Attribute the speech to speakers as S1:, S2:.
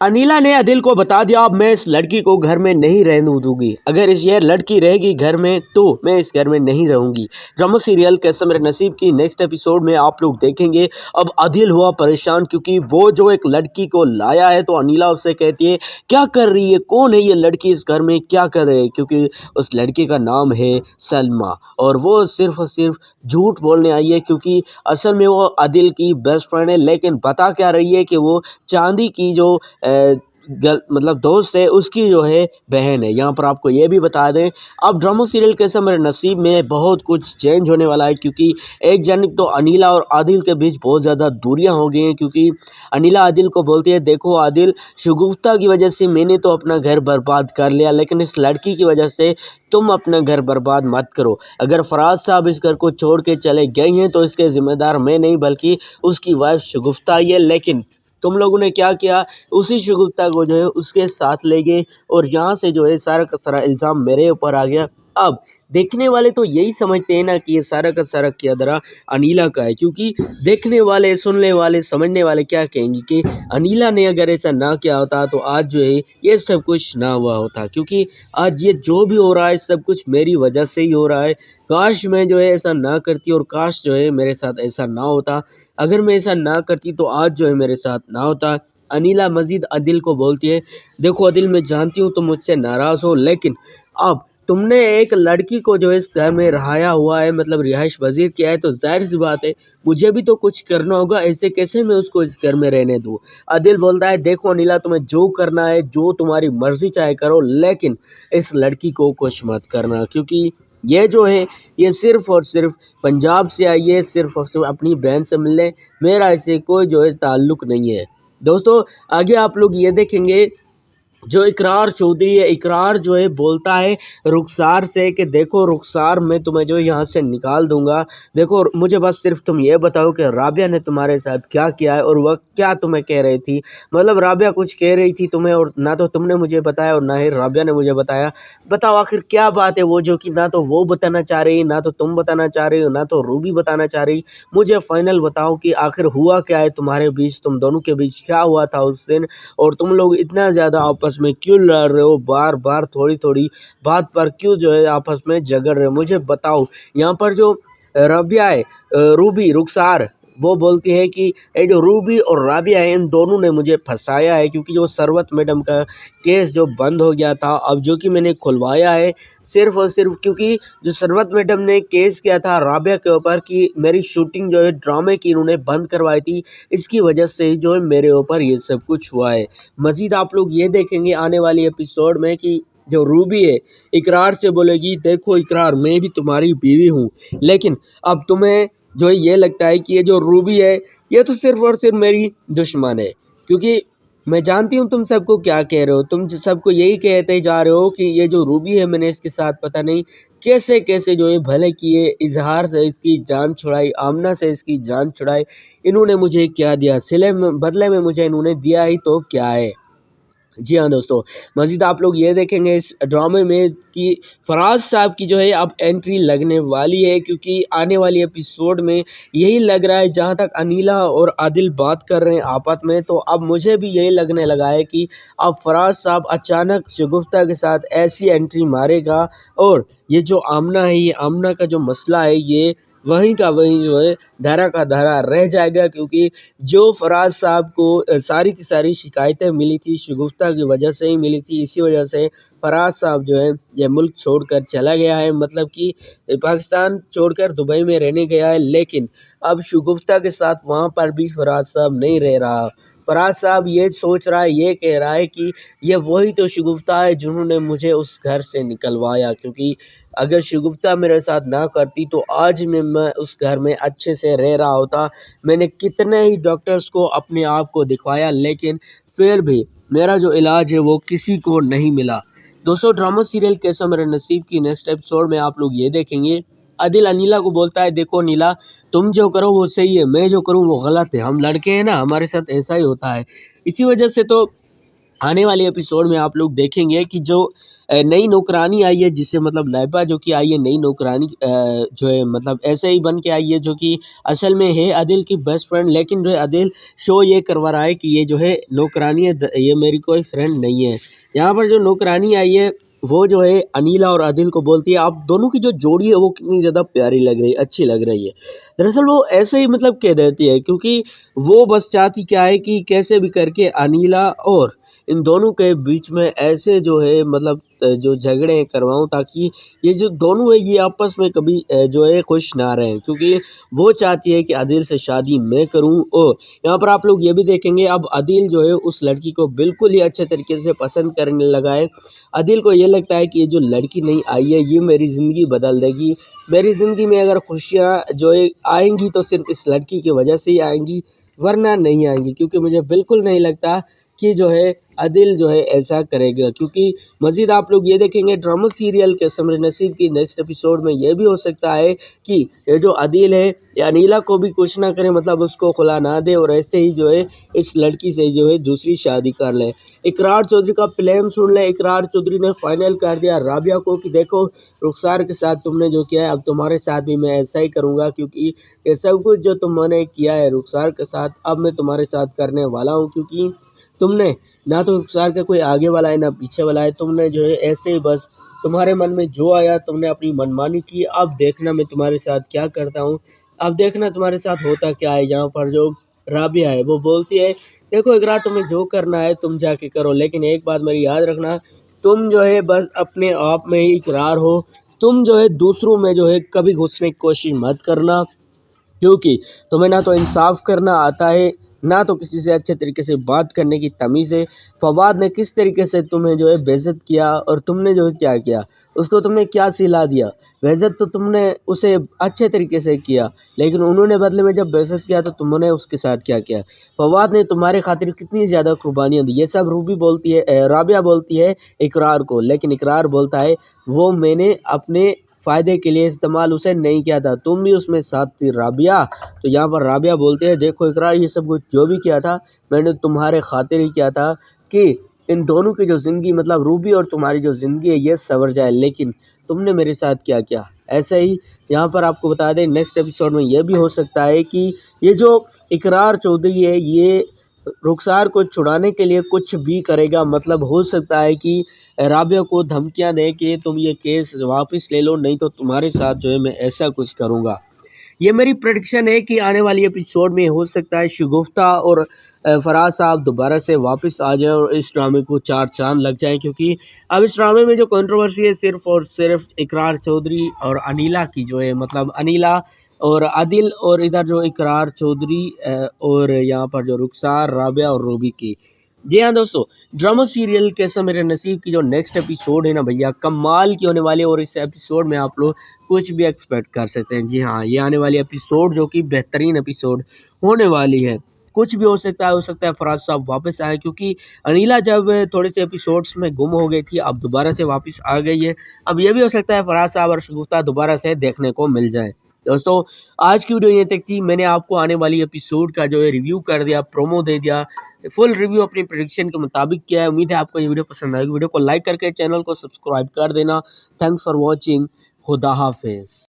S1: अनीला ने अदिल को बता दिया, अब मैं इस लड़की को घर में नहीं रहने दूंगी। अगर ये लड़की रहेगी घर में तो मैं इस घर में नहीं रहूंगी। ड्रामा सीरियल कैसे मेरे नसीब की नेक्स्ट एपिसोड में आप लोग देखेंगे। अब अदिल हुआ परेशान क्योंकि वो जो एक लड़की को लाया है तो अनीला उससे कहती है क्या कर रही है, कौन है ये लड़की, इस घर में क्या कर रही है, क्योंकि उस लड़की का नाम है सलमा और वो सिर्फ और सिर्फ झूठ बोलने आई है क्योंकि असल में वो अदिल की बेस्ट फ्रेंड है। लेकिन बता क्या रही है कि वो चांदी की जो मतलब दोस्त है उसकी जो है बहन है। यहाँ पर आपको ये भी बता दें, अब ड्रामा सीरियल कैसे मेरे नसीब में बहुत कुछ चेंज होने वाला है क्योंकि एक जानिब तो अनीला और आदिल के बीच बहुत ज़्यादा दूरियां हो गई हैं क्योंकि अनीला आदिल को बोलती है देखो आदिल, शगुफ्ता की वजह से मैंने तो अपना घर बर्बाद कर लिया, लेकिन इस लड़की की वजह से तुम अपना घर बर्बाद मत करो। अगर फराज साहब इस घर को छोड़ के चले गए हैं तो इसके जिम्मेदार मैं नहीं बल्कि उसकी वाइफ शगुफ्ता ही है। लेकिन तुम लोगों ने क्या किया, उसी शगुफ्ता को जो है उसके साथ ले गए और यहाँ से जो है सारा का सारा इल्ज़ाम मेरे ऊपर आ गया। अब देखने वाले तो यही समझते हैं ना कि ये सारा का सारा किरदार अनीला का है, क्योंकि देखने वाले, सुनने वाले, समझने वाले क्या कहेंगे कि अनीला ने अगर ऐसा ना किया होता तो आज जो है ये सब कुछ ना हुआ होता, क्योंकि आज ये जो भी हो रहा है सब कुछ मेरी वजह से ही हो रहा है। काश मैं जो है ऐसा ना करती और काश जो है मेरे साथ ऐसा ना होता। अगर मैं ऐसा ना करती तो आज जो है मेरे साथ ना होता। अनीला मजीद अदिल को बोलती है देखो अदिल, मैं जानती हूँ तुम मुझसे नाराज़ हो, लेकिन अब तुमने एक लड़की को जो है इस घर में रहाया हुआ है, मतलब रिहाइश वजीर किया है, तो जाहिर सी बात है मुझे भी तो कुछ करना होगा। ऐसे कैसे मैं उसको इस घर में रहने दूँ। अदिल बोलता है देखो अनीला, तुम्हें जो करना है, जो तुम्हारी मर्जी चाहे करो, लेकिन इस लड़की को कुछ मत करना, क्योंकि ये जो है ये सिर्फ और सिर्फ पंजाब से आई है, सिर्फ और सिर्फ अपनी बहन से मिलने, मेरा इससे कोई जो है ताल्लुक नहीं है। दोस्तों आगे आप लोग ये देखेंगे जो इकरार चौधरी है, इकरार जो है बोलता है रुखसार से कि देखो रुखसार, मैं तुम्हें जो यहाँ से निकाल दूंगा। देखो मुझे बस सिर्फ तुम ये बताओ कि राबिया ने तुम्हारे साथ क्या किया है और वह क्या तुम्हें कह रही थी। मतलब राबिया कुछ कह रही थी तुम्हें और ना तो तुमने मुझे बताया और ना ही राबिया ने मुझे बताया। बताओ आखिर क्या बात है वो जो कि ना तो वो बताना चाह रही, ना तो तुम बताना चाह रही हो, ना तो रूबी बताना चाह रही। मुझे फाइनल बताओ कि आखिर हुआ क्या है तुम्हारे बीच, तुम दोनों के बीच क्या हुआ था उस दिन, और तुम लोग इतना ज़्यादा आपस में क्यों लड़ रहे हो, बार बार थोड़ी थोड़ी बात पर क्यों जो है आपस में झगड़ रहे हो, मुझे बताओ। यहाँ पर जो रबिया है, रूबी, रुखसार, वो बोलती है कि ये जो रूबी और राबिया है इन दोनों ने मुझे फंसाया है, क्योंकि जो सरवत मैडम का केस जो बंद हो गया था अब जो कि मैंने खुलवाया है सिर्फ और सिर्फ क्योंकि जो सरवत मैडम ने केस किया था राबिया के ऊपर कि मेरी शूटिंग जो है ड्रामे की इन्होंने बंद करवाई थी, इसकी वजह से ही जो है मेरे ऊपर ये सब कुछ हुआ है। मजीद आप लोग ये देखेंगे आने वाली एपिसोड में कि जो रूबी है इकरार से बोलेगी देखो इकरार, मैं भी तुम्हारी बीवी हूँ, लेकिन अब तुम्हें जो है ये लगता है कि ये जो रूबी है ये तो सिर्फ और सिर्फ मेरी दुश्मन है, क्योंकि मैं जानती हूँ तुम सबको क्या कह रहे हो, तुम सबको यही कहते जा रहे हो कि ये जो रूबी है मैंने इसके साथ पता नहीं कैसे कैसे जो है भले किए, इजहार से इसकी जान छुड़ाई, आमना से इसकी जान छुड़ाई, इन्होंने मुझे क्या दिया, सिले में बदले में मुझे इन्होंने दिया ही तो क्या है। जी हाँ दोस्तों, मज़ीद आप लोग ये देखेंगे इस ड्रामे में कि फराज साहब की जो है अब एंट्री लगने वाली है, क्योंकि आने वाली एपिसोड में यही लग रहा है, जहाँ तक अनीला और आदिल बात कर रहे हैं आपस में, तो अब मुझे भी यही लगने लगा है कि अब फराज साहब अचानक शगुफ्ता के साथ ऐसी एंट्री मारेगा और ये जो आमना है, ये आमना का जो मसला है ये वहीं का वहीं जो है धरा का धरा रह जाएगा, क्योंकि जो फराज साहब को सारी की सारी शिकायतें मिली थी शगुफ्ता की वजह से ही मिली थी, इसी वजह से फराज साहब जो है ये मुल्क छोड़कर चला गया है, मतलब कि पाकिस्तान छोड़कर दुबई में रहने गया है। लेकिन अब शगुफ्ता के साथ वहाँ पर भी फराज साहब नहीं रह रहा। फराज साहब ये सोच रहा है, ये कह रहा है कि ये वही तो शगुफ्ता है जिन्होंने मुझे उस घर से निकलवाया, क्योंकि अगर शगुफ्ता मेरे साथ ना करती तो आज मैं उस घर में अच्छे से रह रहा होता। मैंने कितने ही डॉक्टर्स को अपने आप को दिखवाया, लेकिन फिर भी मेरा जो इलाज है वो किसी को नहीं मिला। दोस्तों ड्रामा सीरियल कैसा मेरे नसीब की नेक्स्ट एपिसोड में आप लोग ये देखेंगे, अदिल अनीला को बोलता है देखो नीला, तुम जो करो वो सही है, मैं जो करूँ वो गलत है, हम लड़के हैं ना, हमारे साथ ऐसा ही होता है, इसी वजह से तो आने वाले एपिसोड में आप लोग देखेंगे कि जो नई नौकरानी आई है, जिससे मतलब लाइबा जो कि आई है नई नौकरानी, जो है मतलब ऐसे ही बन के आई है, जो कि असल में है आदिल की बेस्ट फ्रेंड। लेकिन जो है आदिल शो ये करवा रहा है कि ये जो है नौकरानी है, ये मेरी कोई फ्रेंड नहीं है। यहाँ पर जो नौकरानी आई है वो जो है अनीला और आदिल को बोलती है, आप दोनों की जो जोड़ी है वो कितनी ज़्यादा प्यारी लग रही है, अच्छी लग रही है। दरअसल वो ऐसे ही मतलब कह देती है, क्योंकि वो बस चाहती क्या है कि कैसे भी करके अनीला और इन दोनों के बीच में ऐसे जो है मतलब जो झगड़े करवाऊँ, ताकि ये जो दोनों है ये आपस में कभी जो है खुश ना रहें, क्योंकि वो चाहती है कि आदिल से शादी मैं करूं। और यहाँ पर आप लोग ये भी देखेंगे, अब आदिल जो है उस लड़की को बिल्कुल ही अच्छे तरीके से पसंद करने लगा है। आदिल को ये लगता है कि ये जो लड़की नहीं आई है ये मेरी ज़िंदगी बदल देगी, मेरी ज़िंदगी में अगर खुशियाँ जो है आएंगी तो सिर्फ इस लड़की की वजह से ही आएंगी, वरना नहीं आएंगी। क्योंकि मुझे बिल्कुल नहीं लगता कि जो है आदिल जो है ऐसा करेगा। क्योंकि मज़ीद आप लोग ये देखेंगे ड्रामा सीरियल के समर नसीब की नेक्स्ट एपिसोड में ये भी हो सकता है कि ये जो आदिल है ये अनीला को भी कुछ ना करे, मतलब उसको खुला ना दे, और ऐसे ही जो है इस लड़की से जो है दूसरी शादी कर ले। इकरार चौधरी का प्लान सुन ले। इकरार चौधरी ने फाइनल कर दिया राबिया को कि देखो रुखसार के साथ तुमने जो किया है अब तुम्हारे साथ भी मैं ऐसा ही करूँगा, क्योंकि ये सब कुछ जो तुमने किया है रुखसार के साथ अब मैं तुम्हारे साथ करने वाला हूँ। क्योंकि तुमने ना तो रुखसार का कोई आगे वाला है ना पीछे वाला है, तुमने जो है ऐसे ही बस तुम्हारे मन में जो आया तुमने अपनी मनमानी की। अब देखना मैं तुम्हारे साथ क्या करता हूँ, अब देखना तुम्हारे साथ होता क्या है। यहाँ पर जो राबिया है वो बोलती है देखो इकरार तुम्हें जो करना है तुम जाके करो, लेकिन एक बात मेरी याद रखना, तुम जो है बस अपने आप में ही इकरार हो, तुम जो है दूसरों में जो है कभी घुसने की कोशिश मत करना, क्योंकि तुम्हें ना तो इंसाफ करना आता है ना तो किसी से अच्छे तरीके से बात करने की तमीज़ है। फवाद ने किस तरीके से तुम्हें जो है बेइज्जत किया और तुमने जो है क्या किया, उसको तुमने क्या सिला दिया। बेइज्जत तो तुमने उसे अच्छे तरीके से किया, लेकिन उन्होंने बदले में जब बेइज्जत किया तो तुमने उसके साथ क्या किया। फवाद ने तुम्हारे खातिर कितनी ज़्यादा कुर्बानियाँ दी, ये सब रूबी बोलती है, राबिया बोलती है इकरार को, लेकिन इकरार बोलता है वो मैंने अपने फ़ायदे के लिए इस्तेमाल उसे नहीं किया था, तुम भी उसमें साथ थी राबिया। तो यहाँ पर राबिया बोलते हैं देखो इकरार ये सब कुछ जो भी किया था मैंने तुम्हारे खातिर ही किया था, कि इन दोनों की जो ज़िंदगी मतलब रूबी और तुम्हारी जो ज़िंदगी है ये संवर जाए, लेकिन तुमने मेरे साथ क्या किया। ऐसे ही यहाँ पर आपको बता दें नेक्स्ट एपिसोड में ये भी हो सकता है कि ये जो इकरार चौधरी है ये रुखसार को छुड़ाने के लिए कुछ भी करेगा। मतलब हो सकता है कि राबिया को धमकियां दे कि तुम ये केस वापस ले लो, नहीं तो तुम्हारे साथ जो है मैं ऐसा कुछ करूँगा। ये मेरी प्रेडिक्शन है कि आने वाली एपिसोड में हो सकता है शगुफ्ता और फराज साहब दोबारा से वापस आ जाए और इस ड्रामे को चार चांद लग जाए। क्योंकि अब इस ड्रामे में जो कंट्रोवर्सी है सिर्फ और सिर्फ इकरार चौधरी और अनीला की जो है, मतलब अनीला और आदिल और इधर जो इकरार चौधरी और यहाँ पर जो रुखसार राबिया और रूबी की। जी हाँ दोस्तों, ड्रामा सीरियल कैसा मेरे नसीब की जो नेक्स्ट एपिसोड है ना भैया कमाल की होने वाली है, और इस एपिसोड में आप लोग कुछ भी एक्सपेक्ट कर सकते हैं। जी हाँ, ये आने वाली एपिसोड जो कि बेहतरीन एपिसोड होने वाली है। कुछ भी हो सकता है फराज साहब वापस आए, क्योंकि अनीला जब थोड़े से एपिसोड्स में गुम हो गई थी अब दोबारा से वापस आ गई है। अब ये भी हो सकता है फराज साहब और शगुफ्ता दोबारा से देखने को मिल जाए। दोस्तों आज की वीडियो ये तक थी, मैंने आपको आने वाली एपिसोड का जो है रिव्यू कर दिया, प्रोमो दे दिया, फुल रिव्यू अपनी प्रेडिक्शन के मुताबिक किया है। उम्मीद है आपको ये वीडियो पसंद आएगी। वीडियो को लाइक करके चैनल को सब्सक्राइब कर देना। Thanks for watching. खुदा हाफिज़।